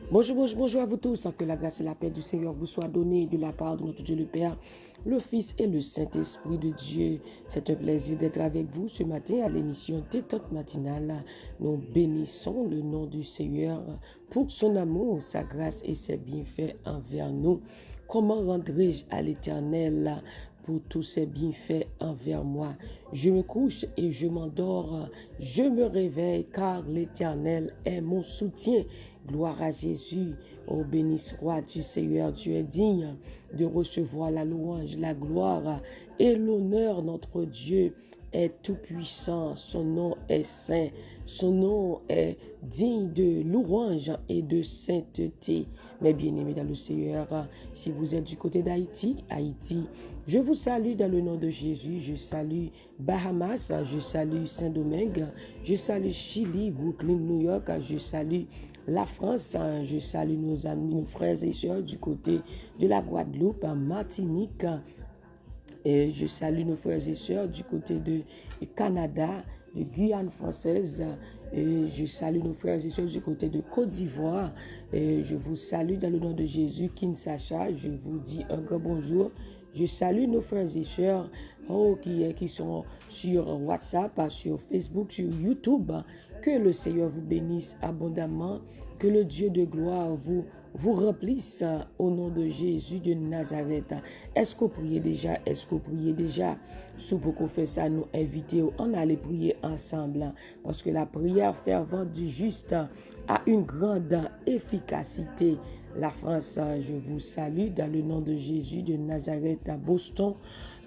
Bonjour à vous tous. Que la grâce et la paix du Seigneur vous soient données de la part de notre Dieu le Père, le Fils et le Saint-Esprit de Dieu. C'est un plaisir d'être avec vous ce matin à l'émission Détente matinale. Nous bénissons le nom du Seigneur pour son amour, sa grâce et ses bienfaits envers nous. Comment rendrai-je à l'Éternel pour tous ses bienfaits envers moi? Je me couche et je m'endors, je me réveille car l'Éternel est mon soutien. Gloire à Jésus. Oh, béni sois-tu, Seigneur. Tu es digne de recevoir la louange, la gloire et l'honneur. Notre Dieu est tout-puissant. Son nom est saint. Son nom est digne de louange et de sainteté. Mes bien-aimés dans le Seigneur, si vous êtes du côté d'Haïti, je vous salue dans le nom de Jésus. Je salue Bahamas, je salue Saint-Domingue, je salue Chili, Brooklyn, New York, je salue la France, je salue nos amis, nos frères et sœurs du côté de la Guadeloupe, Martinique, et je salue nos frères et sœurs du côté de Canada, de Guyane française, et je salue nos frères et sœurs du côté de Côte d'Ivoire, et je vous salue dans le nom de Jésus, Kinshasa, je vous dis un grand bonjour. Je salue nos frères et sœurs qui sont sur WhatsApp, sur Facebook, sur YouTube. Que le Seigneur vous bénisse abondamment. Que le Dieu de gloire vous remplisse au nom de Jésus de Nazareth. Est-ce que vous priez déjà? Est-ce que vous priez déjà? Si vous faites ça, nous invitons, on allait prier ensemble. Parce que la prière fervente du juste a une grande efficacité. La France, je vous salue dans le nom de Jésus de Nazareth à Boston,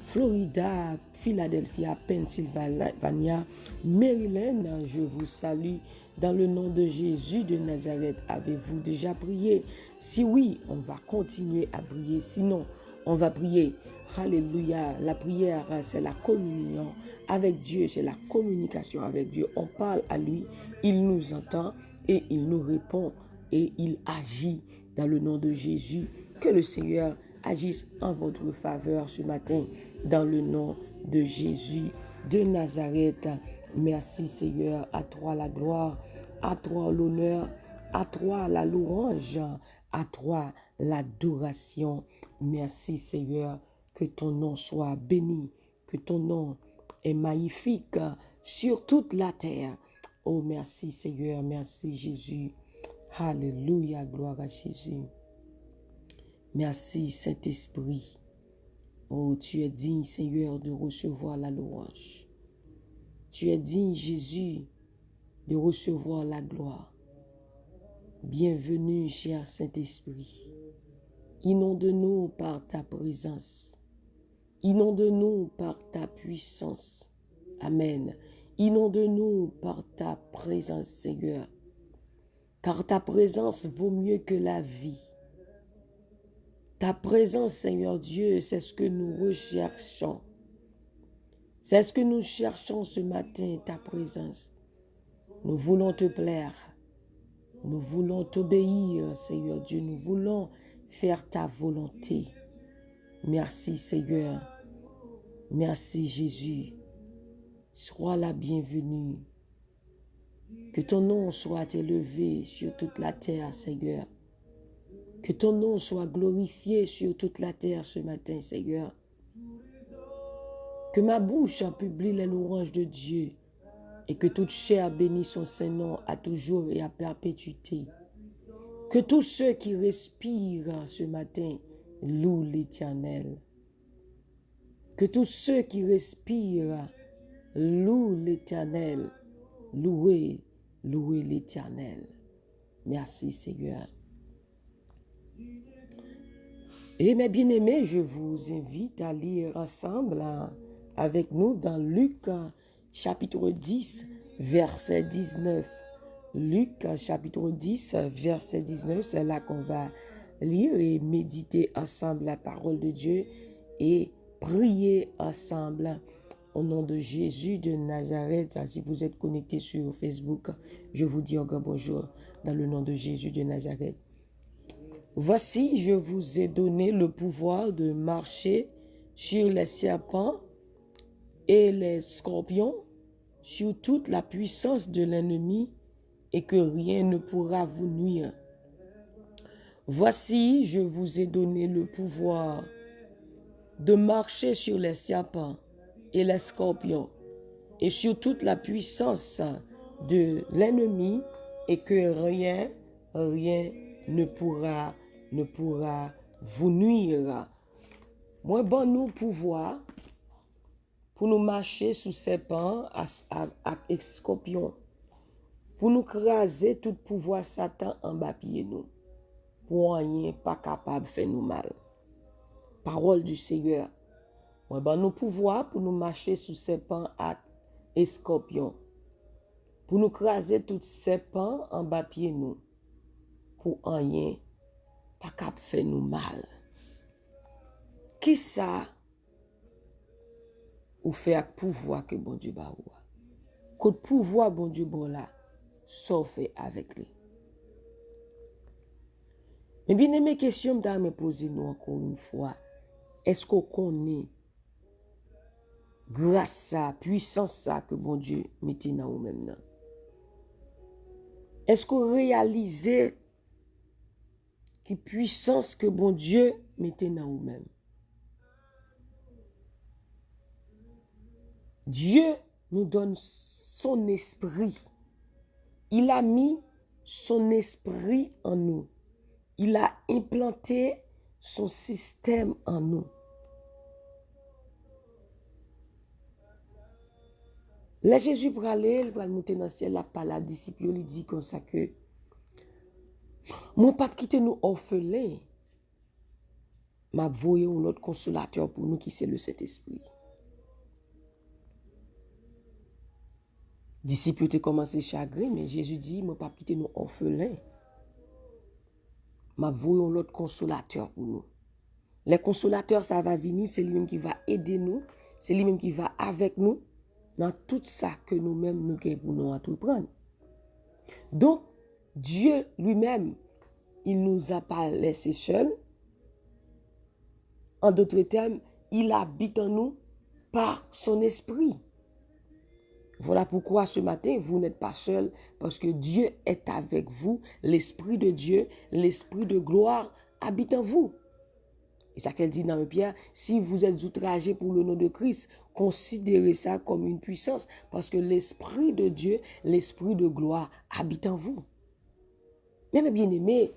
Florida, Philadelphia, Pennsylvania, Maryland. Je vous salue dans le nom de Jésus de Nazareth. Avez-vous déjà prié? Si oui, on va continuer à prier. Sinon, on va prier. Alléluia. La prière, c'est la communion avec Dieu, c'est la communication avec Dieu. On parle à lui, il nous entend et il nous répond et il agit dans le nom de Jésus. Que le Seigneur agisse en votre faveur ce matin dans le nom de Jésus de Nazareth. Merci Seigneur, à toi la gloire, à toi l'honneur, à toi la louange, à toi l'adoration. Merci Seigneur, que ton nom soit béni, que ton nom est magnifique sur toute la terre. Oh merci Seigneur, merci Jésus. Alléluia, gloire à Jésus. Merci Saint-Esprit. Oh, tu es digne Seigneur de recevoir la louange. Tu es digne Jésus de recevoir la gloire. Bienvenue, cher Saint-Esprit. Inonde-nous par ta présence. Inonde-nous par ta puissance. Amen. Inonde-nous par ta présence, Seigneur. Car ta présence vaut mieux que la vie. Ta présence, Seigneur Dieu, c'est ce que nous recherchons. C'est ce que nous cherchons ce matin, ta présence. Nous voulons te plaire. Nous voulons t'obéir, Seigneur Dieu. Nous voulons faire ta volonté. Merci, Seigneur. Merci, Jésus. Sois la bienvenue. Que ton nom soit élevé sur toute la terre, Seigneur. Que ton nom soit glorifié sur toute la terre ce matin, Seigneur. Que ma bouche publie les louanges de Dieu et que toute chair bénisse son Saint-Nom à toujours et à perpétuité. Que tous ceux qui respirent ce matin louent l'Éternel. Que tous ceux qui respirent louent l'Éternel. Louez l'Éternel. Merci Seigneur. Et mes bien-aimés, je vous invite à lire ensemble avec nous dans Luc chapitre 10, verset 19. Luc chapitre 10, verset 19, c'est là qu'on va lire et méditer ensemble la parole de Dieu et prier ensemble au nom de Jésus de Nazareth. Si vous êtes connectés sur Facebook, je vous dis un grand bonjour dans le nom de Jésus de Nazareth. Voici, je vous ai donné le pouvoir de marcher sur les serpents et les scorpions, sur toute la puissance de l'ennemi, et que rien ne pourra vous nuire. Voici, je vous ai donné le pouvoir de marcher sur les serpents et les scorpions et sur toute la puissance de l'ennemi et que rien ne pourra vous nuire. Moi, bon nous pouvoir pour nous marcher sous serpents et scorpions, pour nous craser tout pouvoir Satan en bas pied nous, pour rien pas capable de faire nous mal. Parole du Seigneur. Moi, bon nous pouvoir pour nous marcher sous serpents et scorpions, pour nous craser tout serpent en bas pied nous, pour rien pas capable de faire nous mal. Qui ça ou fait avec pouvoir que bon Dieu ba ou? Que pouvoir bon Dieu bon là, ça fait avec lui. Mais bien aimé, question que me poser nous encore une fois. Est-ce qu'on connaît grâce à puissance ça que bon Dieu mette dans nous même? Est-ce qu'on réalise qui puissance que bon Dieu mette dans nous même? Dieu nous donne son esprit. Il a mis son esprit en nous. Il a implanté son système en nous. Là, Jésus pour aller, il va monter dans le ciel, la parole à disciples, il dit comme ça que mon pape quitte nous orphelins, m'a voyé un autre consolateur pour nous qui c'est le Saint-Esprit. Disciples ont commencé chagrin, mais Jésus dit, mon pape quitte nous orphelins, m'a voyé un autre consolateur pour nous. Les consolateurs, ça va venir, c'est lui-même qui va aider nous, c'est lui-même qui va avec nous dans tout ça que nous-mêmes nous gagnons pour nous entreprendre. Donc, Dieu lui-même, il ne nous a pas laissés seuls. En d'autres termes, il habite en nous par son esprit. Voilà pourquoi ce matin, vous n'êtes pas seuls, parce que Dieu est avec vous. L'Esprit de Dieu, l'Esprit de gloire habite en vous. Et ça qu'elle dit dans Pierre, si vous êtes outragés pour le nom de Christ, considérez ça comme une puissance, parce que l'Esprit de Dieu, l'Esprit de gloire habite en vous. Même bien aimé,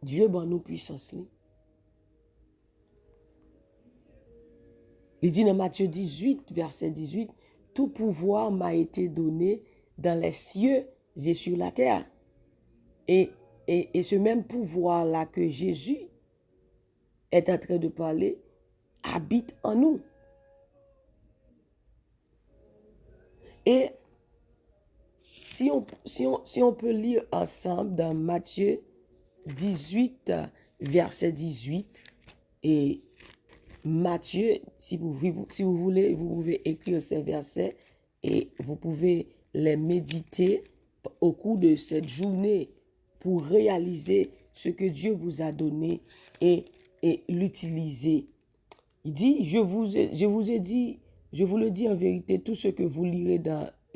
Dieu ban nous puissance. Il dit dans Matthieu 18, verset 18, tout pouvoir m'a été donné dans les cieux et sur la terre. Et ce même pouvoir-là que Jésus est en train de parler, habite en nous. Et si on peut lire ensemble dans Matthieu 18, verset 18, et Matthieu, si vous voulez, vous pouvez écrire ces versets et vous pouvez les méditer au cours de cette journée pour réaliser ce que Dieu vous a donné et l'utiliser. Il dit, je vous le dis en vérité, tout ce que vous lirez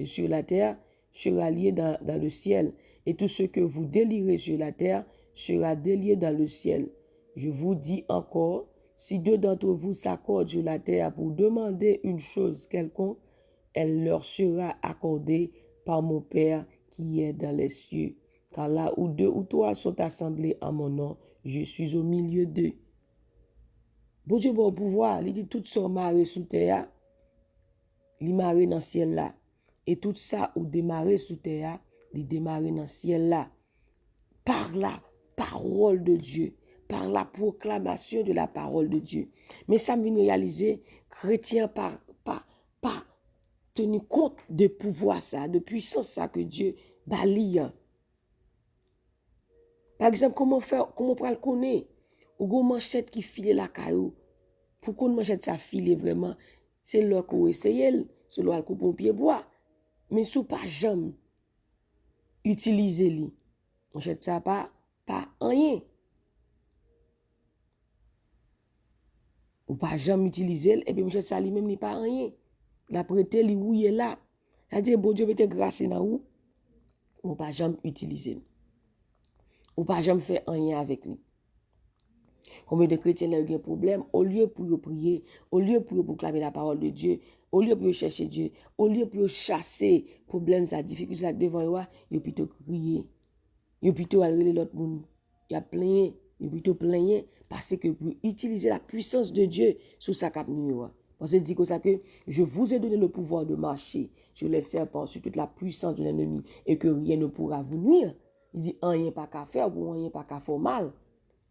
sur la terre sera lié dans le ciel, et tout ce que vous délirez sur la terre sera délié dans le ciel. Je vous dis encore, si deux d'entre vous s'accordent sur la terre pour demander une chose quelconque, elle leur sera accordée par mon Père qui est dans les cieux. Car là où deux ou trois sont assemblés en mon nom, je suis au milieu d'eux. Bon Dieu, bon pouvoir, il dit tout ça maré sous terre, il maré dans le ciel là. Et tout ça ou démarré sous terre, il démarré dans le ciel là. Par la parole de Dieu, par la proclamation de la parole de Dieu. Mais ça me vient réaliser, chrétien pas tenu compte de pouvoir ça, de puissance ça que Dieu balie. Par exemple, comment on peut le connaître? Ou une manchette qui file la caillou. Pour qu'on manchette ça file vraiment, c'est là qu'on essaye, c'est là qu'on coupe un pied bois. Mais sous pas jamais utiliser li. Manchette ça pas rien. Ou pas jamais utiliser, et puis manchette ça lui-même ni pas rien. La prêter li ouye là. C'est-à-dire bon Dieu mette grâce dans ou pas jamais utiliser. ou pas jamais faire rien avec lui. Combien de chrétiens ont un problème, au lieu pour prier, au lieu pour proclamer la parole de Dieu, au lieu pour chercher Dieu, au lieu pour chasser problèmes, sa difficulté devant eux, ils ont plutôt crié. Ils ont plutôt aller l'autre monde. Ils ont plaigné, ils ont plutôt plaigné parce que pour utiliser la puissance de Dieu sur sa cap nuit. Parce qu'il dit comme ça que je vous ai donné le pouvoir de marcher sur les serpents, sur toute la puissance de l'ennemi et que rien ne pourra vous nuire. Il dit rien pas qu'à faire ou rien pas qu'à faire mal.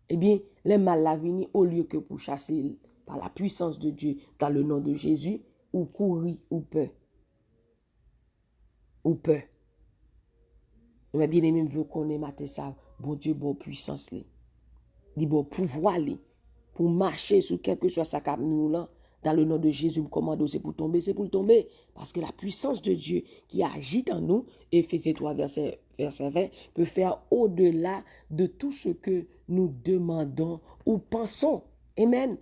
Eh bien, les mal la vini au lieu que pour chasser par la puissance de Dieu dans le nom de Jésus, ou courir ou peur. Ou peur. Mais bien aimé, je connais matin ça, bon Dieu, bon puissance li. Di bon pouvoir li pour marcher sur quel que soit sa cap nous là. Dans le nom de Jésus, me commande, c'est pour tomber, c'est pour tomber. Parce que la puissance de Dieu qui agit en nous, Éphésiens 3, verset 20, peut faire au-delà de tout ce que nous demandons ou pensons. Amen.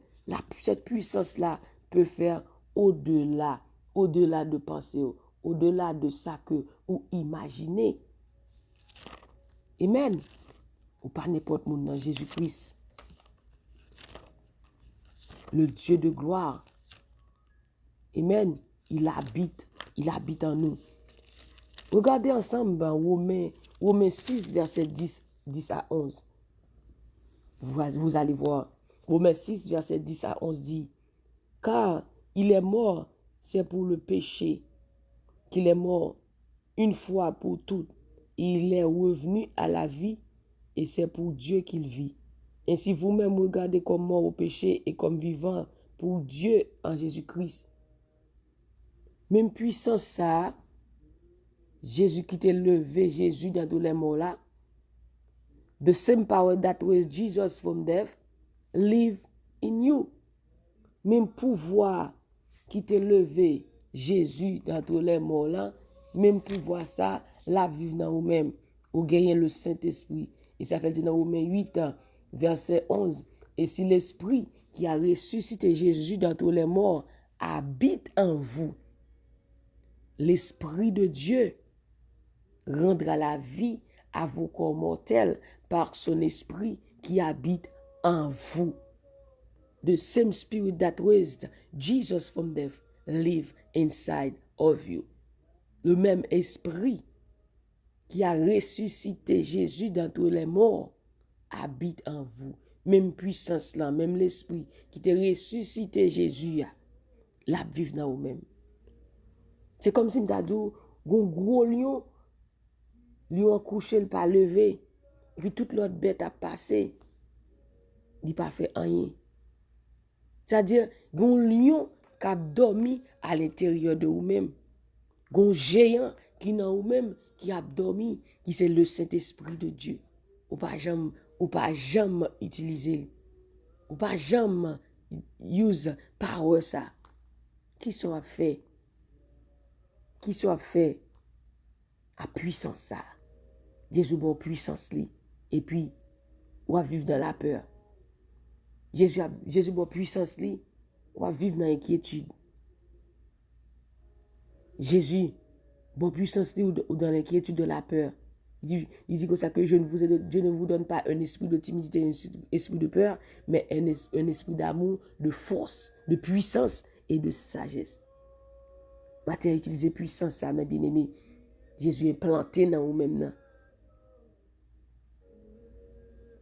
Cette puissance-là peut faire au-delà de penser, au-delà de ça que ou imaginer. Amen. Ou pas n'importe monde dans Jésus-Christ. Le Dieu de gloire. Amen. Il habite en nous. Regardez ensemble Romains 6, verset 10 à 11. Vous allez voir. Romains 6, verset 10 à 11 dit, car il est mort, c'est pour le péché qu'il est mort une fois pour toutes. Il est revenu à la vie et c'est pour Dieu qu'il vit. Ainsi vous-même regardez comme mort au péché et comme vivant pour Dieu en Jésus-Christ. Même puissance ça, Jésus qui t'a levé, Jésus dans tous les morts là. The same power that raised Jesus from death live in you. Même pouvoir qui t'a levé, Jésus dans tous les morts là, même pouvoir ça, la vivre dans vous-même. Vous gagnez le Saint-Esprit. Et ça fait dire dans Romains 8, verset 11. Et si l'Esprit qui a ressuscité Jésus dans tous les morts habite en vous, l'Esprit de Dieu rendra la vie à vos corps mortels par son Esprit qui habite en vous. The same Spirit that raised Jesus from death live inside of you. Le même Esprit qui a ressuscité Jésus dans tous les morts habite en vous. Même puissance là, même l'Esprit qui t'a ressuscité Jésus, la vive dans vous-même. C'est comme si m'ta dit, un gros lion couché, il pas levé, et puis toute l'autre bête a passé, il pas fait rien. C'est-à-dire, un lion qui a dormi à l'intérieur de vous-même, un géant qui dans vous-même, qui a dormi, qui c'est le Saint-Esprit de Dieu. Ou pas jamais utiliser, ou pas jamais use power ça. Qui soit fait? Qui soit fait à puissance ça. Jésus bon puissance li. Et puis, ou à vivre dans la peur. Jésus bon puissance li, ou à vivre dans l'inquiétude. Jésus bon puissance li ou dans l'inquiétude de la peur. Il dit comme ça que Dieu ne vous donne pas un esprit de timidité, un esprit de peur, mais un esprit d'amour, de force, de puissance et de sagesse. Matin utiliser puissance ça, mes bien-aimés. Jésus est planté dans vous-même.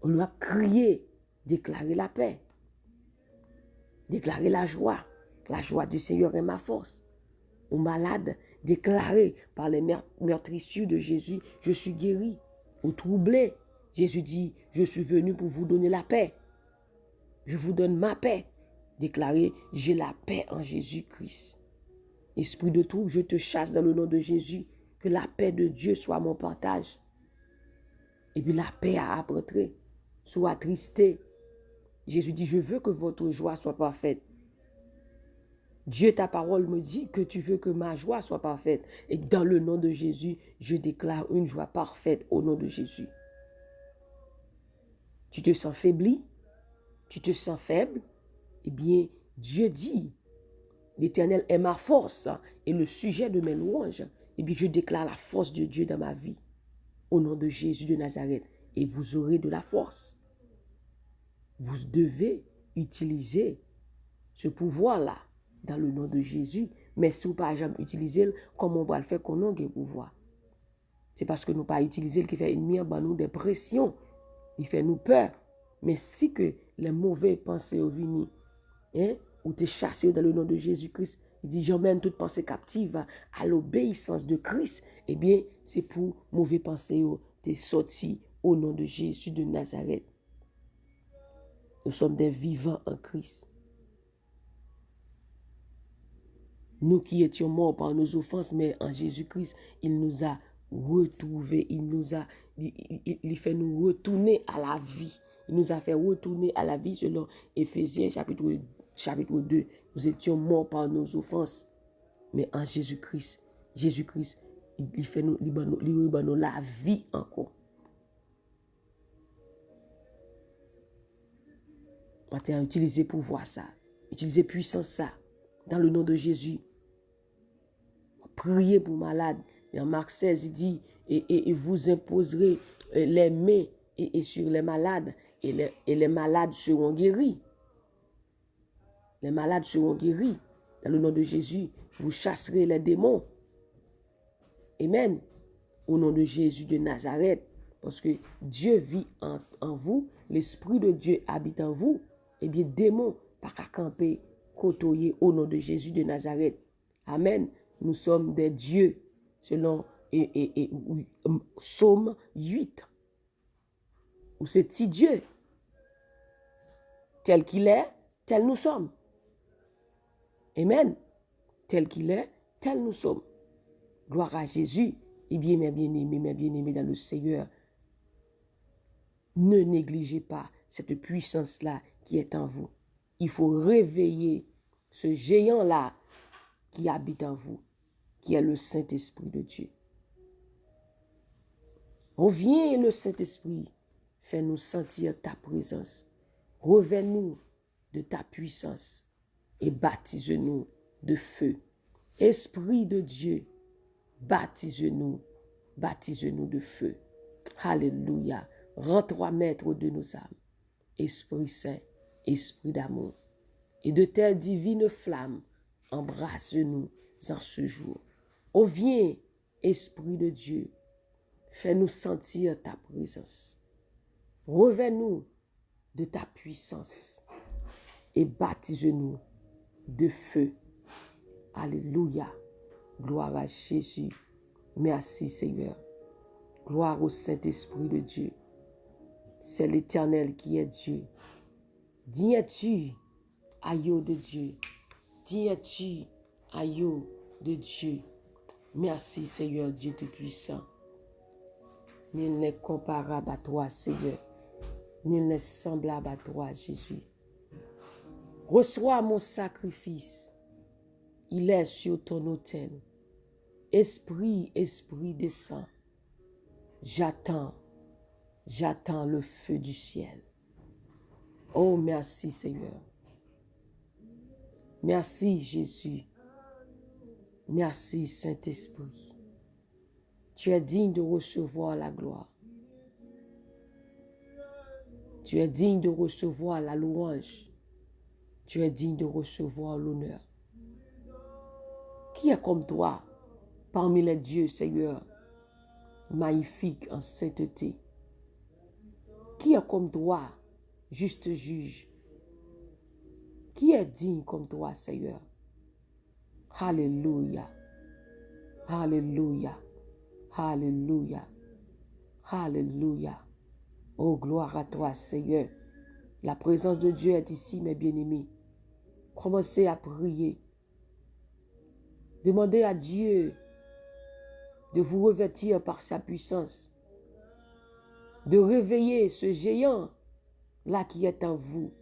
On lui a crié, déclarer la paix, déclarer la joie. La joie du Seigneur est ma force. Aux malades, déclarer par les meurtrissures de Jésus, je suis guéri. Aux troublés, Jésus dit, je suis venu pour vous donner la paix. Je vous donne ma paix. Déclarer, j'ai la paix en Jésus-Christ. Esprit de trouble, je te chasse dans le nom de Jésus. Que la paix de Dieu soit mon partage. Et puis la paix a apporté. Sois attristé. Jésus dit, je veux que votre joie soit parfaite. Dieu, ta parole me dit que tu veux que ma joie soit parfaite. Et dans le nom de Jésus, je déclare une joie parfaite au nom de Jésus. Tu te sens faibli? Tu te sens faible? Eh bien, Dieu dit, l'Éternel est ma force et le sujet de mes louanges. Eh bien, je déclare la force de Dieu dans ma vie. Au nom de Jésus de Nazareth. et vous aurez de la force. Vous devez utiliser ce pouvoir-là dans le nom de Jésus. Mais si vous n'avez pas jamais utilisé, comment on va le faire qu'on ait un pouvoir? C'est parce que nous pas utilisé qui fait ennemi en nous des pressions. Il fait nous peur. Mais si que les mauvais pensées au vini, ou t'es chassé dans le nom de Jésus-Christ, il dit j'emmène toute pensée captive à l'obéissance de Christ. Eh bien, c'est pour mauvais pensées t'es sorti au nom de Jésus de Nazareth. Nous sommes des vivants en Christ. Nous qui étions morts par nos offenses, mais en Jésus-Christ, il nous a retrouvés, il fait nous retourner à la vie. Il nous a fait retourner à la vie selon Éphésiens chapitre 2. Nous étions morts par nos offenses, mais en Jésus-Christ, il fait nous la vie encore. Maintenant, utilisez pouvoir ça, utilisez puissance ça, dans le nom de Jésus. Priez pour malades. En Marc 16, il dit, et vous imposerez les mains et sur les malades, et les malades seront guéris. Les malades seront guéris. Dans le nom de Jésus, vous chasserez les démons. Amen. Au nom de Jésus de Nazareth. Parce que Dieu vit en vous, l'Esprit de Dieu habite en vous. Eh bien, démons, pas qu'à camper, côtoyer au nom de Jésus de Nazareth. Amen. Nous sommes des dieux, selon Psaume 8. Où c'est petit Dieu. Tel qu'il est, tel nous sommes. Amen. Tel qu'il est, tel nous sommes. Gloire à Jésus. Et bien, mes bien-aimés dans le Seigneur, ne négligez pas cette puissance-là qui est en vous. Il faut réveiller ce géant-là qui habite en vous, qui est le Saint-Esprit de Dieu. Reviens le Saint-Esprit, fais-nous sentir ta présence. Reviens-nous de ta puissance et baptise-nous de feu. Esprit de Dieu, baptise-nous de feu. Alléluia. Rends-toi maître de nos âmes. Esprit Saint, Esprit d'amour. Et de telles divines flammes, embrasse-nous en ce jour. Oh, viens, Esprit de Dieu, fais-nous sentir ta présence. Reviens-nous de ta puissance et baptise-nous de feu. Alléluia. Gloire à Jésus. Merci Seigneur. Gloire au Saint-Esprit de Dieu. C'est l'Éternel qui est Dieu. Dis es-tu, agneau de Dieu. Dis es-tu, agneau de Dieu. Merci Seigneur Dieu Tout-Puissant. Nul n'est comparable à toi Seigneur. Nul n'est semblable à toi Jésus. Reçois mon sacrifice. Il est sur ton autel. Esprit, Esprit descend. J'attends le feu du ciel. Oh, merci Seigneur. Merci Jésus. Merci Saint-Esprit. Tu es digne de recevoir la gloire. Tu es digne de recevoir la louange. Tu es digne de recevoir l'honneur. Qui est comme toi parmi les dieux, Seigneur, magnifique en sainteté? Qui est comme toi, juste juge? Qui est digne comme toi, Seigneur? Alléluia. Alléluia. Alléluia. Alléluia. Oh, gloire à toi, Seigneur. La présence de Dieu est ici, mes bien-aimés. Commencez à prier. Demandez à Dieu de vous revêtir par sa puissance, de réveiller ce géant-là qui est en vous.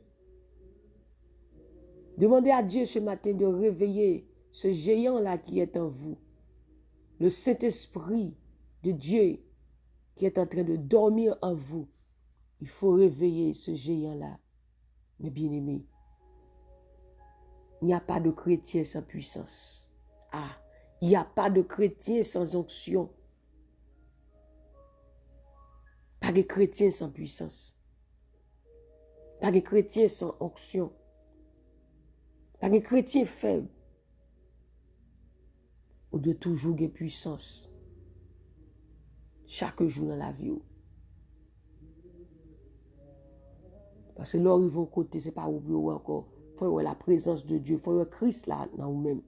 Demandez à Dieu ce matin de réveiller ce géant-là qui est en vous. Le Saint-Esprit de Dieu qui est en train de dormir en vous. Il faut réveiller ce géant-là, mes bien-aimés. Il n'y a pas de chrétien sans puissance. Ah, il n'y a pas de chrétien sans onction. Pas de chrétien sans puissance. Pas de chrétien sans onction. Pas de chrétien faible. Ou de toujours de puissance. Chaque jour dans la vie. Parce que là où ils vont côté, ce n'est pas oublier encore. Il faut avoir la présence de Dieu. Il faut avoir Christ là dans nous-mêmes.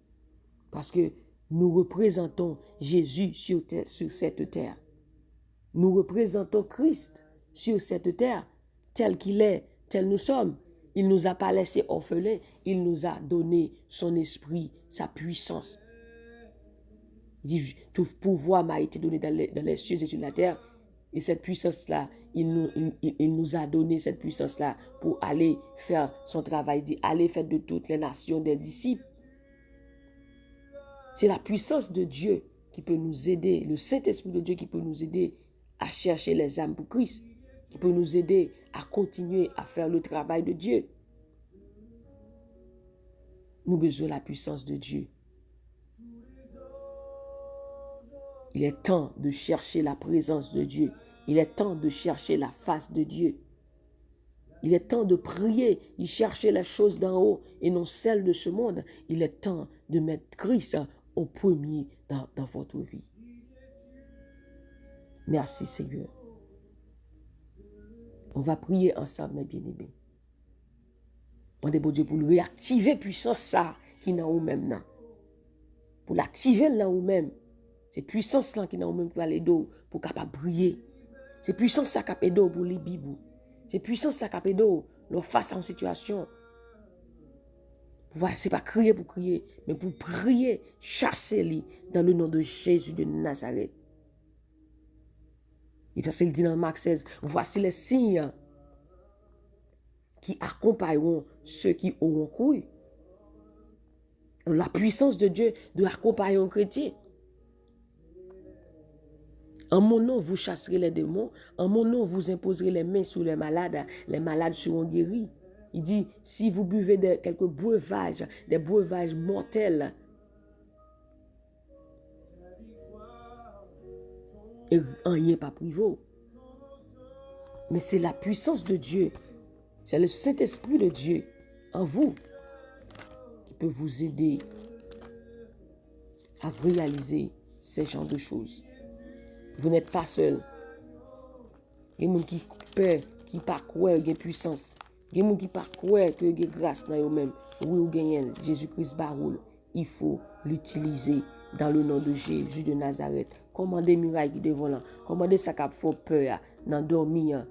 Parce que nous représentons Jésus sur cette terre. Nous représentons Christ sur cette terre, tel qu'il est, tel nous sommes. Il ne nous a pas laissés orphelins, il nous a donné son esprit, sa puissance. Il dit, tout pouvoir m'a été donné dans les cieux et sur la terre. Et cette puissance-là, il nous a donné cette puissance-là pour aller faire son travail. Il dit, allez faire de toutes les nations des disciples. C'est la puissance de Dieu qui peut nous aider, le Saint-Esprit de Dieu qui peut nous aider à chercher les âmes pour Christ, qui peut nous aider à continuer à faire le travail de Dieu. Nous avons besoin de la puissance de Dieu. Il est temps de chercher la présence de Dieu. Il est temps de chercher la face de Dieu. Il est temps de prier, de chercher les choses d'en haut et non celles de ce monde. Il est temps de mettre Christ au premier dans votre vie. Merci Seigneur. On va prier ensemble, mes bien-aimés. Demandez bon Dieu pour nous réactiver puissance ça qui est dans nous-mêmes. Pour l'activer dans nous-mêmes. C'est puissance là qui est dans nous-mêmes pour aller d'eau, pour capable prier. C'est puissance ça qui est d'eau pour les Bibles. C'est puissance ça qui est d'eau face à une situation. Ce n'est pas crier pour crier, mais pour prier, chasser-les dans le nom de Jésus de Nazareth. Et parce qu'il dit dans Marc 16, voici les signes qui accompagneront ceux qui auront cru. La puissance de Dieu de accompagner un chrétien. En mon nom, vous chasserez les démons. En mon nom, vous imposerez les mains sur les malades seront guéris. Il dit, si vous buvez quelques breuvages, des breuvages mortels, et rien pas privé. Mais c'est la puissance de Dieu. C'est le Saint-Esprit de Dieu en vous qui peut vous aider à réaliser ces genres de choses. Vous n'êtes pas seul. Il y a des gens qui peur, qui ne croient pas qu'il y a puissance. Il y a des gens qui ne croient pas qu'il y a grâce dans eux-mêmes. Oui, vous gagnez Jésus-Christ baroule. Il faut l'utiliser dans le nom de Jésus de Nazareth. Commandez miracle devant là. Commandez ça qui fait peur dans dormir.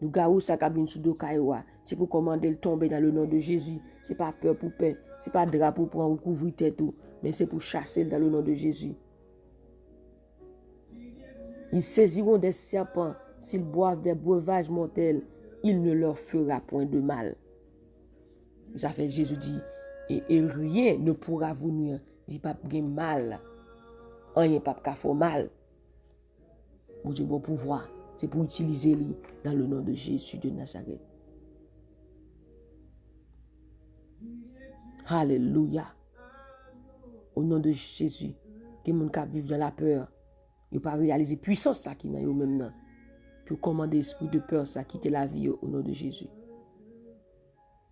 Le gars où ça qui vient sous dos caïwa, c'est pour commander le tomber dans le nom de Jésus. C'est pas peur pour paix, c'est pas drapeau pour en couvrir tête tout, mais c'est pour chasser dans le nom de Jésus. Ils saisiront des serpents, s'ils boivent des breuvages mortels, il ne leur fera point de mal. Ça fait Jésus dit, et rien ne pourra vous nuire. Dit pas de mal. Rien pas de faire mal. Mon Dieu, bon pouvoir. C'est pour utiliser lui dans le nom de Jésus de Nazareth. Alléluia. Au nom de Jésus. Que mon cap vive dans la peur. Il ne pas réaliser puissance ça qui n'a eu même. Pour commander l'esprit de peur ça quitter la vie au nom de Jésus.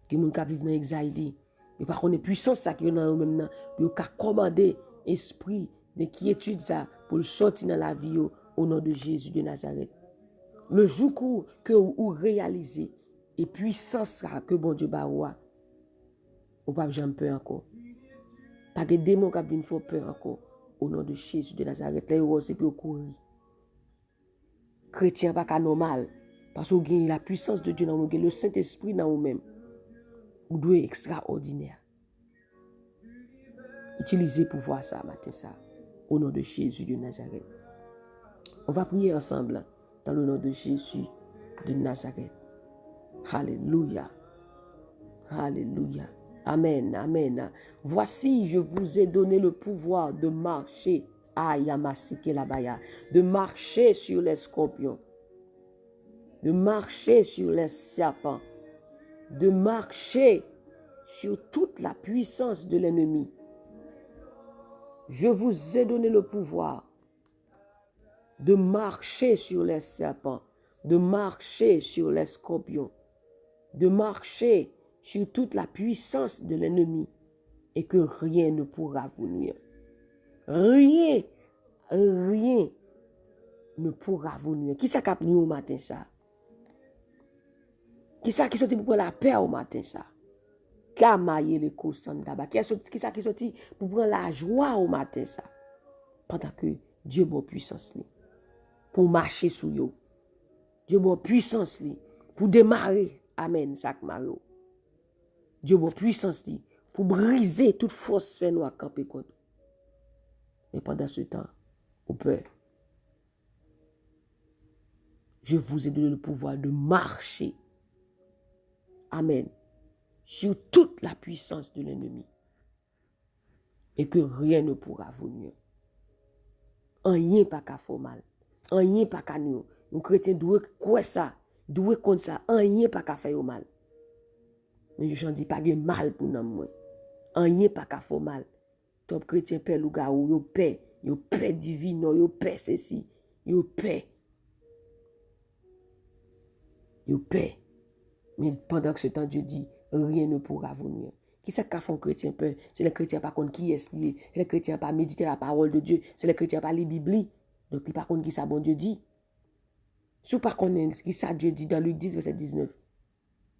Que mon cap vive dans l'anxiété. Il pas connaître puissance ça qui dans même. Pour commander esprit d'inquiétude ça pour le sortir dans la vie au nom de Jésus de Nazareth. Le jour que vous réalisez et puissance que bon Dieu baroua, ou pas jamais peur encore. Pas que démon qui viennent faire peur encore au nom de Jésus de Nazareth. Là vous c'est pour courir. Chrétien pas normal parce que vous avez la puissance de Dieu dans vous, le Saint-Esprit dans vous-même. Vous devez être extraordinaire. Utilisez pour voir ça matin ça au nom de Jésus de Nazareth. On va prier ensemble. Dans le nom de Jésus de Nazareth. Alléluia. Alléluia. Amen. Amen. Voici, je vous ai donné le pouvoir de marcher. De marcher sur les scorpions. De marcher sur les serpents. De marcher sur toute la puissance de l'ennemi. Je vous ai donné le pouvoir de marcher sur les serpents, de marcher sur les scorpions, de marcher sur toute la puissance de l'ennemi et que rien ne pourra vous nuire. Rien, rien ne pourra vous nuire. Qui ça qui a nuit au matin ça? Qui ça qui sorti pour prendre la paix au matin ça? Kamaye le kosandaba. Qui ça qui sorti pour prendre la joie au matin ça? Pendant que Dieu a puissance pour marcher sous yo. Dieu a puissance pour démarrer. Amen, ça Mario. Dieu a puissance pour briser toute force fait noir camper contre. Et pendant ce temps, au peur, je vous ai donné le pouvoir de marcher. Amen. Sur toute la puissance de l'ennemi. Et que rien ne pourra vous nuire. Rien pas qu'à faire mal. Rien pas qu'à nous. Nous chrétiens doivent quoi ça? Doivent comme ça. Rien pas qu'à faire mal. Mais je ne dis pas de mal pour nous. Rien pas qu'à faire mal. Top chrétien père ou gars ou yo paix divine, yo paix ceci, yo paix. Yo paix. Mais pendant que ce temps Dieu dit rien ne pourra vous nuire. Qui ça qu'a fait un chrétien peur? C'est les chrétiens par contre qui est lié. C'est les chrétiens pas méditer la parole de Dieu. C'est les chrétiens pas lire la Bible. Donc il par contre qui ça bon Dieu dit. Si vous pas connaître qui ça Dieu dit dans Luc 10 verset 19.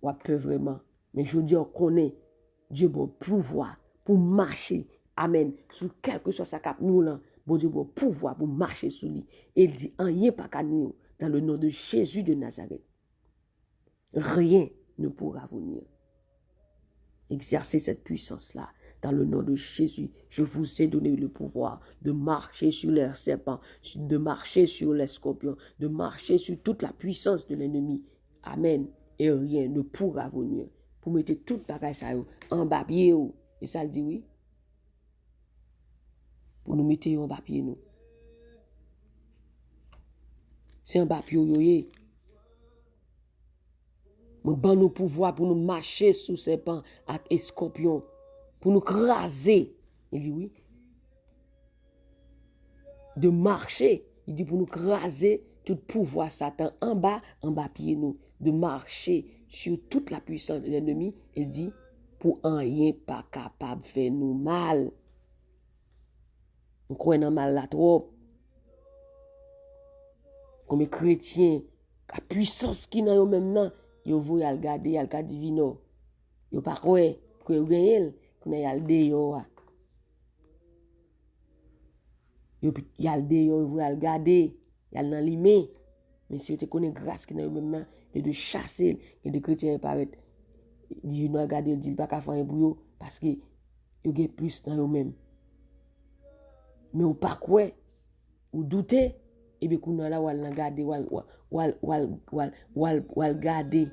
Ou peur vraiment. Mais je dis on connaît Dieu bon pouvoir pour marcher. Amen. Sur quel que soit sa cap nous là, bon Dieu bon pouvoir pour marcher sur lui. Et il dit rien pas qu'à nous dans le nom de Jésus de Nazareth. Rien ne pourra vous nuire. Exercez cette puissance-là. Dans le nom de Jésus, je vous ai donné le pouvoir de marcher sur les serpents, de marcher sur les scorpions, de marcher sur toute la puissance de l'ennemi. Amen. Et rien ne pourra vous nuire. Pour mettre toute bagaille ça en bas pied. Et ça le dit oui. Pour nous mettre en bas pied nous. C'est en bas pied. Nous ban nos pouvoirs pour nous marcher sous serpents et scorpions, pour nous craser. Il dit oui. De marcher, il dit pour nous craser tout pouvoir Satan en bas pied nous. De marcher sur toute la puissance de l'ennemi, il dit pour rien pas capable de faire nous mal. Nous croyons dans mal là trop. Comme chrétiens, la puissance qui n'a yo même nan, yo voy al gade, al ka divino. Yo pa kwe, que yo gagne, qu'on yal de yo. Yo yal de yo, voy al gade, yal nan li men. Mais si yo te connaît grâce qui n'a yo même nan, de chasser, et de chrétiens paraît divino al gade, dit pas ka faire pour yo parce que yo gen plus dans yo même. Mais ou pas kwe, ou douter, et bien qu'on a là wal gade wal gade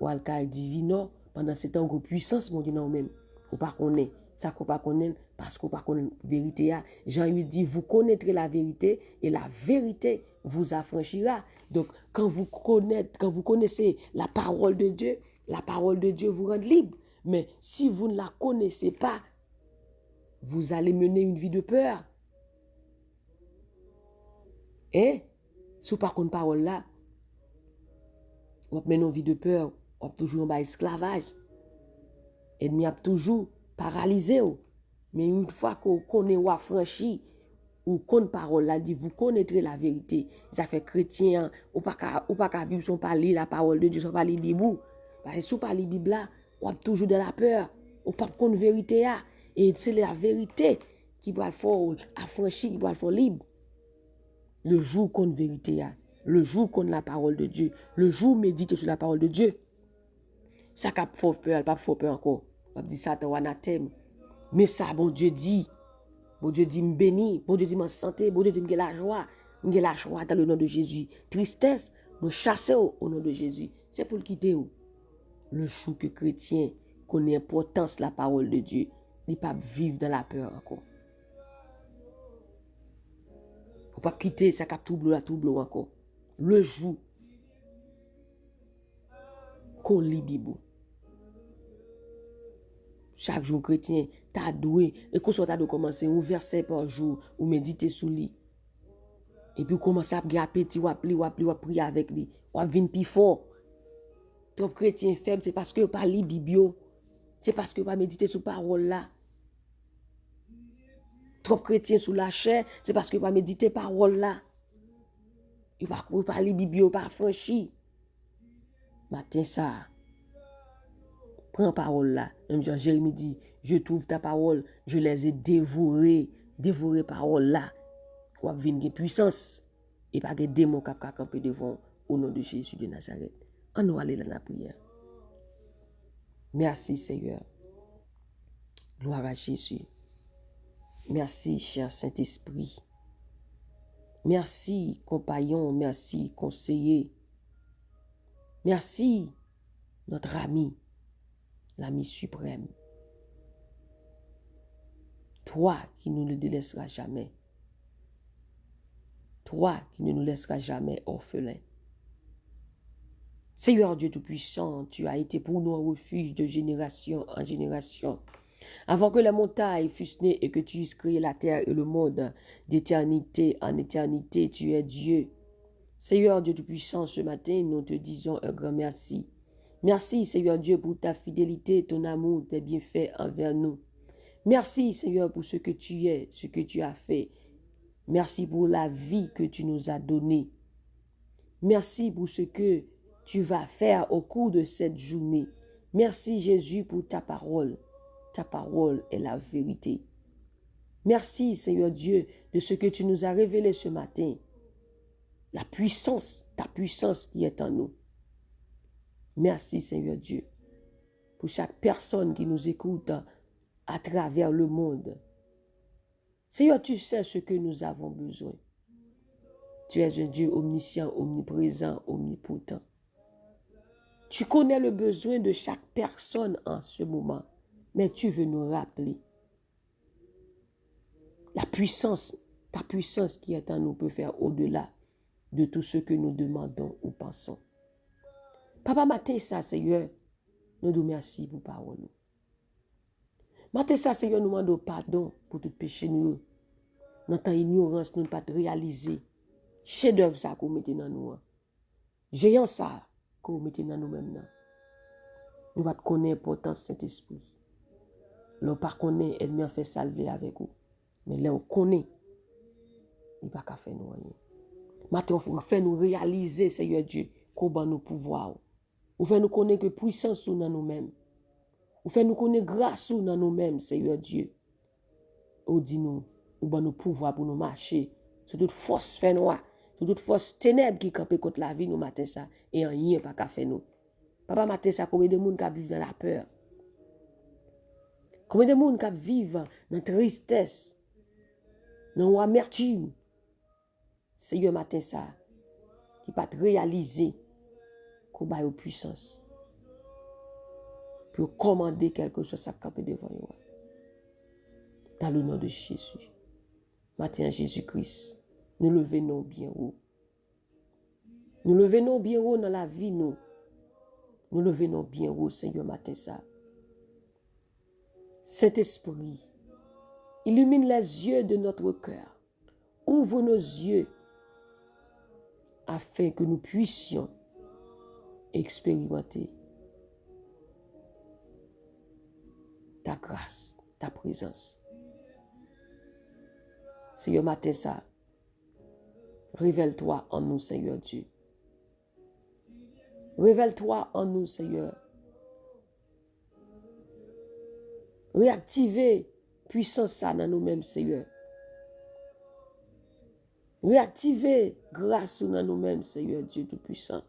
wal ka divino pendant ce temps que puissance mon Dieu dans même ou pas connaît ça qu'on pas connaît parce qu'on pas connaît vérité. Jean lui dit vous connaîtrez la vérité et la vérité vous affranchira. Donc quand vous connaissez la parole de Dieu vous rend libre. Mais si vous ne la connaissez pas, vous allez mener une vie de peur. Et si vous ne connaissez pas parole là, vous menez une vie de peur, vous êtes toujours en esclavage. L'ennemi a toujours paralysé. Mais une fois qu'on connaît ou affranchi, ou qu'on parole là, dit vous connaîtrez la vérité. Ça fait chrétien, ou pas qu'à vivre sans parler la parole de Dieu, sans parler la Bible. Parce que si vous parlez la Bible là, vous êtes toujours dans la peur, ou pas qu'on vérité là. Et c'est la vérité qui va le faire affranchi, qui va le faire libre. Le jour qu'on vérité, le jour qu'on la parole de Dieu, le jour médite sur la parole de Dieu, ça cap faut peur, pas faut peur encore. On dit ça dans anathème. Mais ça bon Dieu dit me béni, bon Dieu dit me santé, bon Dieu dit me la joie dans le nom de Jésus. Tristesse, me chasser au nom de Jésus. C'est pour le quitter le jour que chrétien connaît l'importance de la parole de Dieu, il pas vivre dans la peur encore. Faut pas quitter ça cap trouble encore. Le jour qu'on lit Bible. Chaque jour chrétien, t'as doué et qu'on soit de commencer un verset par jour ou méditer sous lui. Et puis, commence à gagner appétit, ou à prier avec lui. Ou à venir plus fort. Trop chrétien faible, c'est parce que pas lire Bible. C'est parce que pas méditer sur parole là. Trop chrétien sous la chair, c'est parce que pas méditer parole là. Il pas lire Bible, pas franchi. Matin ça. Prends parole là. Même Jean Jérémie dit, je trouve ta parole, je les ai dévorés. Dévorés parole là. Ou à venir puissance. Et pas que démon qui a campé devant au nom de Jésus de Nazareth. On nous aller dans la prière. Merci Seigneur. Gloire à Jésus. Merci cher Saint-Esprit. Merci compagnon, merci conseiller. Merci notre ami, l'ami suprême. Toi qui ne nous délaisseras jamais. Toi qui ne nous laisseras jamais orphelins. Seigneur Dieu Tout-Puissant, tu as été pour nous un refuge de génération en génération. Avant que les montagnes fussent nées et que tu eusses créé la terre et le monde, d'éternité en éternité, tu es Dieu. Seigneur Dieu Tout-Puissant, ce matin, nous te disons un grand merci. Merci, Seigneur Dieu, pour ta fidélité, ton amour, tes bienfaits envers nous. Merci, Seigneur, pour ce que tu es, ce que tu as fait. Merci pour la vie que tu nous as donnée. Merci pour ce que tu vas faire au cours de cette journée. Merci, Jésus, pour ta parole. Ta parole est la vérité. Merci, Seigneur Dieu, de ce que tu nous as révélé ce matin. La puissance, ta puissance qui est en nous. Merci, Seigneur Dieu, pour chaque personne qui nous écoute à travers le monde. Seigneur, tu sais ce que nous avons besoin. Tu es un Dieu omniscient, omniprésent, omnipotent. Tu connais le besoin de chaque personne en ce moment, mais tu veux nous rappeler. La puissance, ta puissance qui est en nous peut faire au-delà de tout ce que nous demandons ou pensons. Papa, matin ça, Seigneur, nous nous remercions pour parole. Matin ça, Seigneur, nous demandons pardon pour tout péché nous. Notre ignorance, nous ne pas réaliser. Chef d'œuvre ça qu'on mette dans nous. Géant ça qu'on mette dans nous-mêmes. Nous ne pas connaître l'importance Saint-Esprit. Nous ne pas connaître ennemi fait salver avec vous. Mais là, on connaît. Il n'y a pas qu'à faire nous rien. Maintenant, il faut faire nous réaliser, Seigneur Dieu, qu'on va nous pouvoir. Ou fait nous connaître que puissance dans nous-mêmes. Ou fait nous connaître grâce dans nous-mêmes, Seigneur Dieu. Ou dit nous, ou va nous pouvoir pour nous marcher. Sur toute force fait noire, sur toute force ténèbres qui campent contre la vie, nous matin ça. Et en rien pas qu'à faire nous. Papa, matin ça, combien de monde qui vivent dans la peur? Combien de monde qui vivent dans la tristesse, dans l'amertume? Seigneur, matin ça, qui pas réaliser qu'on a une puissance pour commander quelque chose à camper devant vous. Dans le nom de Jésus. Matin, Jésus-Christ, nous le venons bien haut. Nous le venons bien haut dans la vie, nous. Nous le venons bien haut, Seigneur, matin ça. Saint-Esprit, illumine les yeux de notre cœur. Ouvre nos yeux afin que nous puissions expérimenter ta grâce, ta présence. Seigneur, matin ça, révèle-toi en nous, Seigneur Dieu. Révèle-toi en nous, Seigneur. Réactivez puissance ça dans nous-mêmes, Seigneur. Réactivez grâce dans nous-mêmes, Seigneur Dieu Tout-Puissant.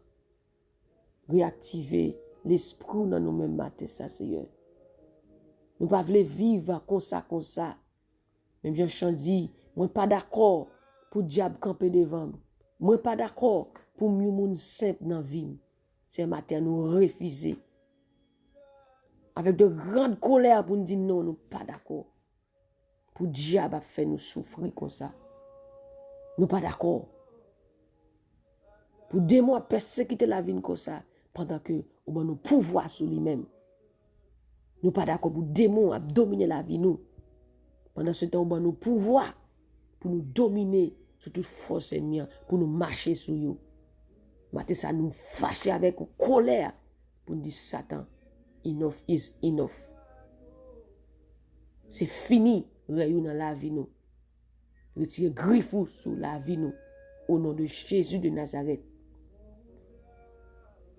Réactivez l'esprit dans nous-mêmes, matin ça, Seigneur. Nous ne pouvons pas vivre comme ça. Même Jean dit, moi pas d'accord pour diable camper devant. Moi pas d'accord pour mieux monde simple dans la vie. C'est matin nous refuser. Avec de grandes colères pour nous dire non, nous pas d'accord. Pour diable faire nous souffrir comme ça. Nous pas d'accord. Pour des mois persécuter la vie comme ça pendant que nous avons pouvoir sur lui-même. Nous pas d'accord pour démons à dominer la vie nous. Pendant ce temps, nous avons pouvoir pour nous dominer sur toute force ennemie pour nous marcher sur eux. Matin ça nous fâcher avec colère pour nous dire Satan, enough is enough. C'est fini, rayon dans la vie nous. Retirez griffou sur la vie nous. Au nom de Jésus de Nazareth.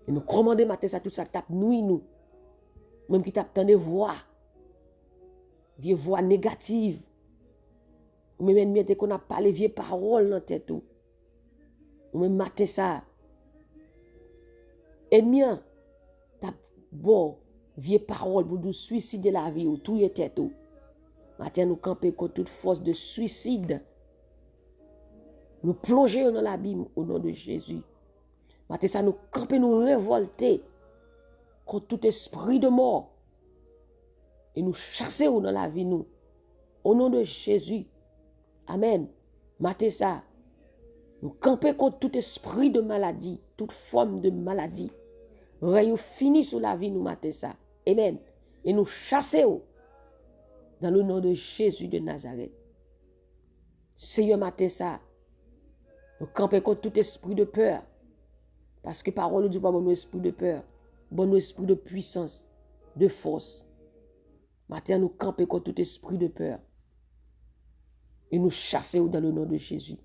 Et nous commandons matin ça, tout ça tape nuit nous. Même qui tape tant de voix. Vieille voix négative. Ou même ennemi qu'on a parlé vieille parole dans tête ou. Ou même matin ça. Ennemi tape bon vieille parole pour nous suicider la vie ou tout est tête ou. Matin nous camper contre toute force de suicide. Nous plonger dans l'abîme au nom de Jésus. Matin ça nous camper, nous révolter contre tout esprit de mort. Et nous chasser dans la vie nous. Au nom de Jésus. Amen. Matin ça. Nous camper contre tout esprit de maladie, toute forme de maladie. Rayon fini sur la vie nous matin ça. Amen. Et nous chasser dans le nom de Jésus de Nazareth. Seigneur matin ça. Nous camper contre tout esprit de peur. Parce que parole ne dit pas bon esprit de peur. Bon esprit de puissance, de force. Matin, nous camper contre tout esprit de peur. Et nous chasser dans le nom de Jésus.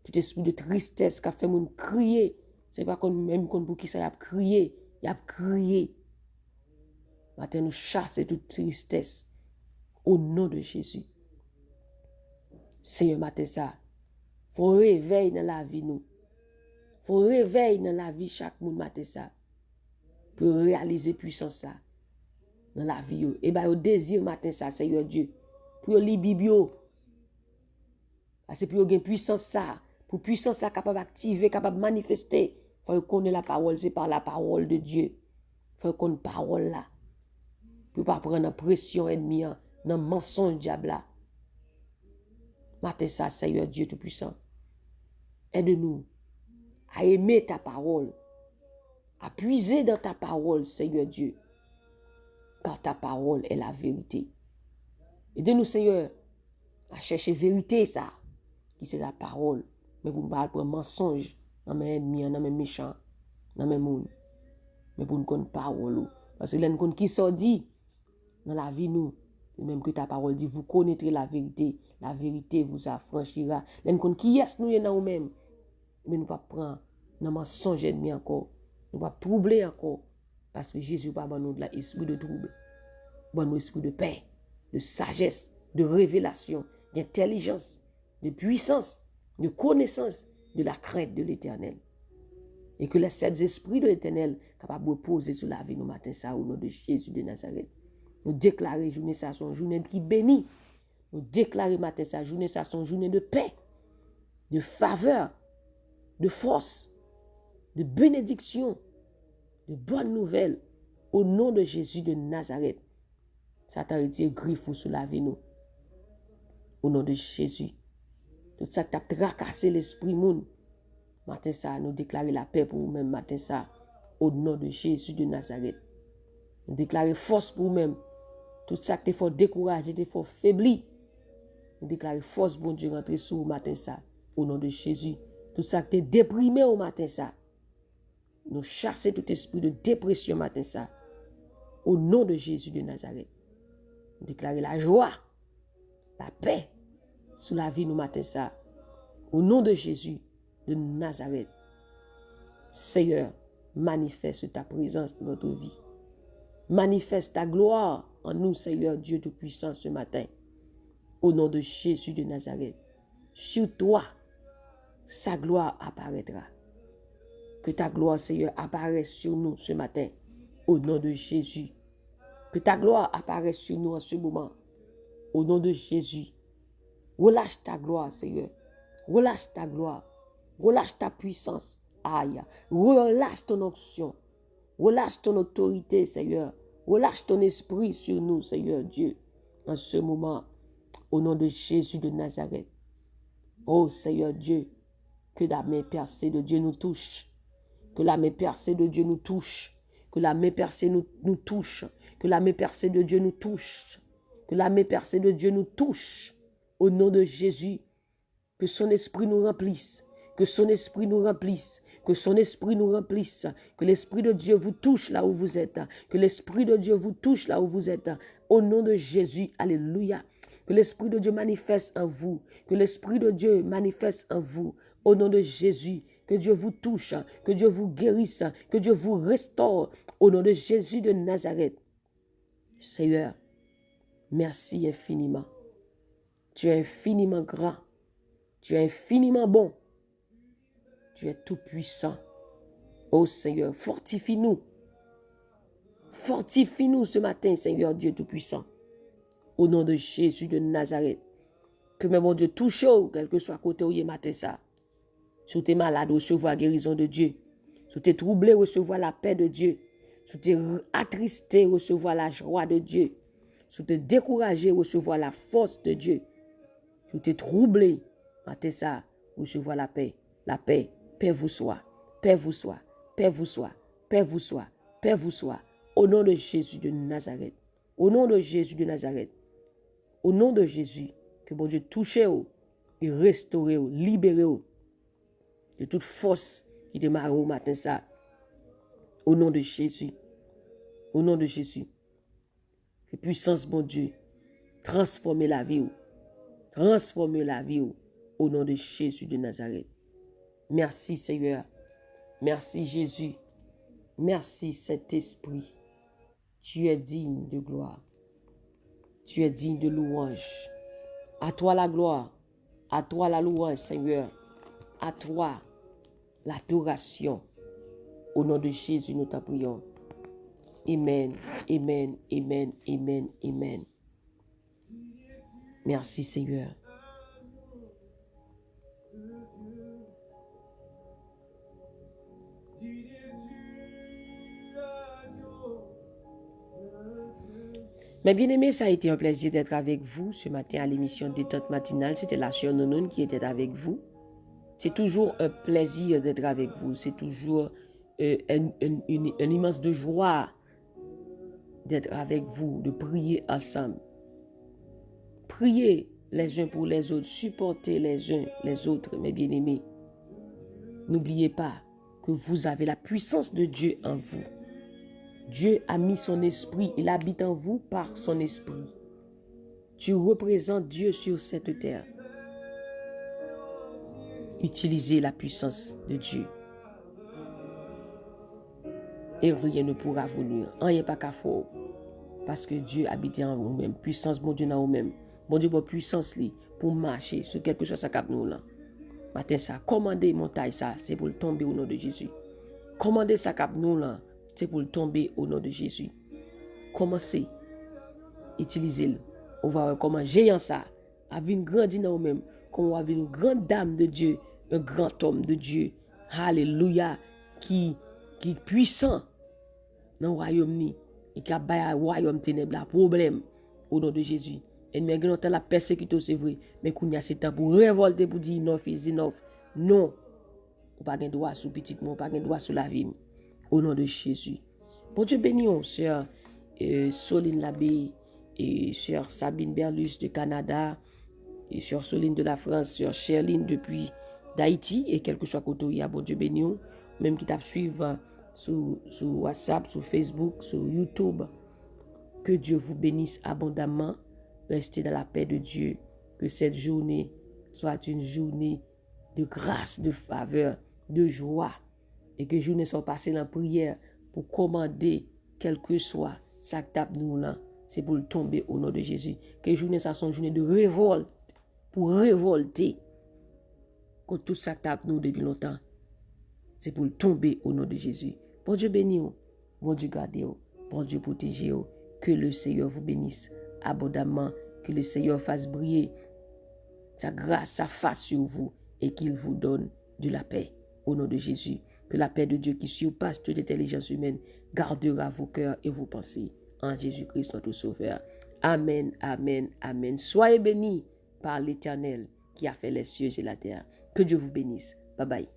Tout esprit de tristesse qui a fait nous crier. Ce n'est pas comme même pour qui ça y a crié. Il a crié. Matin, nous chasser toute tristesse. Au nom de Jésus. Seigneur, matin ça. Faut réveil dans la vie nous. Faut réveil dans la vie chaque monde matin ça. Pour réaliser puissance ça. Dans la vie. Et bien, au désir matin ça, Seigneur Dieu. Pour lire Bible. Parce que pour avoir puissance ça. Pour puissance ça capable d'activer, capable de manifester. Il faut connaître la parole. C'est par la parole de Dieu. Il faut connaître la parole là. Pour ne pas prendre la pression ennemie. Dans le mensonge diable là. Matin ça, Seigneur Dieu Tout-Puissant. Aide-nous à aimer ta parole. À puiser dans ta parole, Seigneur Dieu. Car ta parole est la vérité. Aide-nous, Seigneur, à chercher vérité, ça. Qui c'est la parole. Mais pour ne pas prendre mensonge dans mes ennemis, dans mes méchants, dans mes monde. Mais pour nous connaître parole. Parce que là, nous connaissons qui s'en dit dans la vie, nous. Même que ta parole dit, vous connaîtrez la vérité vous affranchira. Là, nous connaissons qui est nous dans nous-mêmes. Mais nous ne pas prendre dans mensonge ennemi encore. Nous ne pas troubler encore. Parce que Jésus pas bon nous de l'esprit de trouble. Bon nous esprit de paix, de sagesse, de révélation, d'intelligence, de puissance, de connaissance, de la crainte de l'Éternel. Et que les sept esprits de l'Éternel capables de reposer sur la vie nous matin ça au nom de Jésus de Nazareth. Nous déclarer journée ça son journée qui bénit. Nous déclarer matin ça journée ça son journée de paix, de faveur, de force, de bénédiction, de bonnes nouvelles au nom de Jésus de Nazareth. Satan retire griffou sur la vie nous. Au nom de Jésus. Tout ça t'a tracassé l'esprit moun. Matin ça, nous déclarer la paix pour nous-mêmes matin ça. Au nom de Jésus de Nazareth. Nous déclarer force pour nous-mêmes. Tout ça que t'es fort découragé, t'es fort faibli. Nous déclarer force, bon Dieu, rentrer sur nous matin ça. Au nom de Jésus. Tout ça que t'es déprimé au matin ça. Nous chasser tout esprit de dépression matin ça. Au nom de Jésus de Nazareth. Nous déclarer la joie, la paix sous la vie nous matin ça. Au nom de Jésus de Nazareth. Seigneur, manifeste ta présence dans notre vie. Manifeste ta gloire en nous, Seigneur Dieu Tout-Puissant, ce matin. Au nom de Jésus de Nazareth. Sur toi, sa gloire apparaîtra. Que ta gloire, Seigneur, apparaisse sur nous ce matin. Au nom de Jésus. Que ta gloire apparaisse sur nous en ce moment. Au nom de Jésus. Relâche ta gloire, Seigneur. Relâche ta gloire. Relâche ta puissance. Aïe. Relâche ton onction. Relâche ton autorité, Seigneur. Relâche ton esprit sur nous, Seigneur Dieu. En ce moment, au nom de Jésus de Nazareth. Oh, Seigneur Dieu, que la main percée de Dieu nous touche. Que la main percée de Dieu nous touche. Que la main percée nous touche. Que la main percée de Dieu nous touche. Que la main percée de Dieu nous touche. Au nom de Jésus. Que son esprit nous remplisse. Que son esprit nous remplisse. Que son esprit nous remplisse. Que l'esprit de Dieu vous touche là où vous êtes. Que l'esprit de Dieu vous touche là où vous êtes. Au nom de Jésus, alléluia. Que l'esprit de Dieu manifeste en vous. Que l'esprit de Dieu manifeste en vous. Au nom de Jésus, que Dieu vous touche. Que Dieu vous guérisse. Que Dieu vous restaure. Au nom de Jésus de Nazareth. Seigneur, merci infiniment. Tu es infiniment grand. Tu es infiniment bon. Tu es tout puissant. Ô Seigneur, fortifie-nous. Fortifie-nous ce matin, Seigneur Dieu Tout-Puissant. Au nom de Jésus de Nazareth. Que mon Dieu touche, quel que soit côté où il est matin ça. Si tu es malade, recevoir la guérison de Dieu. Si tu es troublé, recevoir la paix de Dieu. Si tu es attristé, recevoir la joie de Dieu. Si tu es découragé, recevoir la force de Dieu. Si tu es troublé, matin ça, recevoir la paix. La paix. Paix vous soit. Paix vous soit. Paix vous soit. Paix vous soit. Paix vous soit. Au nom de Jésus de Nazareth. Au nom de Jésus de Nazareth. Au nom de Jésus. Que bon Dieu touche et restaure, libère de toute force qui démarre au matin ça. Au nom de Jésus. Au nom de Jésus. Que puissance, bon Dieu, transformer la vie. Transformer la vie. Au nom de Jésus de Nazareth. Merci Seigneur. Merci Jésus. Merci Saint-Esprit. Tu es digne de gloire. Tu es digne de louange. À toi la gloire. À toi la louange, Seigneur. À toi l'adoration. Au nom de Jésus, nous t'en prions. Amen, amen, amen, amen, amen. Merci Seigneur. Mes bien-aimés, ça a été un plaisir d'être avec vous ce matin à l'émission Détente matinale. C'était la sœur Nonon qui était avec vous. C'est toujours un plaisir d'être avec vous. C'est toujours une immense de joie d'être avec vous, de prier ensemble. Priez les uns pour les autres, supportez les uns les autres, mes bien-aimés. N'oubliez pas que vous avez la puissance de Dieu en vous. Dieu a mis son esprit, il habite en vous par son esprit. Tu représentes Dieu sur cette terre. Utilisez la puissance de Dieu. Et rien ne pourra vous nuire. Rien pas qu'à fort. Parce que Dieu habite en vous-même. Puissance, bon Dieu, dans vous-même. Bon Dieu, pour puissance, pour marcher sur quelque chose à cap nous là. Matin ça, commandez montagne ça, c'est pour le tomber au nom de Jésus. Commandez ça cap nous là, c'est pour le tomber au nom de Jésus. Commencez, utilisez-le. On va voir comment géant ça a vu une grande dans vous-même, comment on a vu une grande dame de Dieu, un grand homme de Dieu. Alléluia, qui est puissant dans le royaume et qui a un royaume ténèbres là problème au nom de Jésus. Et nous avons la persécution, c'est vrai, mais qu'on y a ce temps pour révolter, pour dire enough is enough. Non, on n'a pas de droit sur petit, on n'a pas de droit sur la vie. Au nom de Jésus. Bon Dieu béni, sœur Soline Labbé, et sœur Sabine Berlus de Canada, et sœur Soline de la France, sœur Sherline depuis d'Haïti, et quel que soit côté où il y a, bon Dieu béni, même qui t'a suivre sur WhatsApp, sur Facebook, sur YouTube. Que Dieu vous bénisse abondamment. Restez dans la paix de Dieu. Que cette journée soit une journée de grâce, de faveur, de joie. Et que journée soit passée dans la prière pour commander, quel que soit, ça tape nous là. C'est pour le tomber au nom de Jésus. Que journée soit une journée de révolte. Pour révolter contre tout ça tape nous depuis longtemps. C'est pour le tomber au nom de Jésus. Bon Dieu béni, bon Dieu garde, bon Dieu protège. Que le Seigneur vous bénisse abondamment, que le Seigneur fasse briller sa grâce, sa face sur vous et qu'il vous donne de la paix au nom de Jésus. Que la paix de Dieu qui surpasse toute intelligence humaine gardera vos cœurs et vos pensées en Jésus-Christ notre Sauveur. Amen, amen, amen. Soyez bénis par l'Éternel qui a fait les cieux et la terre. Que Dieu vous bénisse. Bye bye.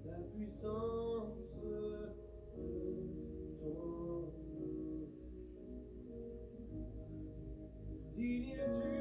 la puissance de ton nom. Digne es-tu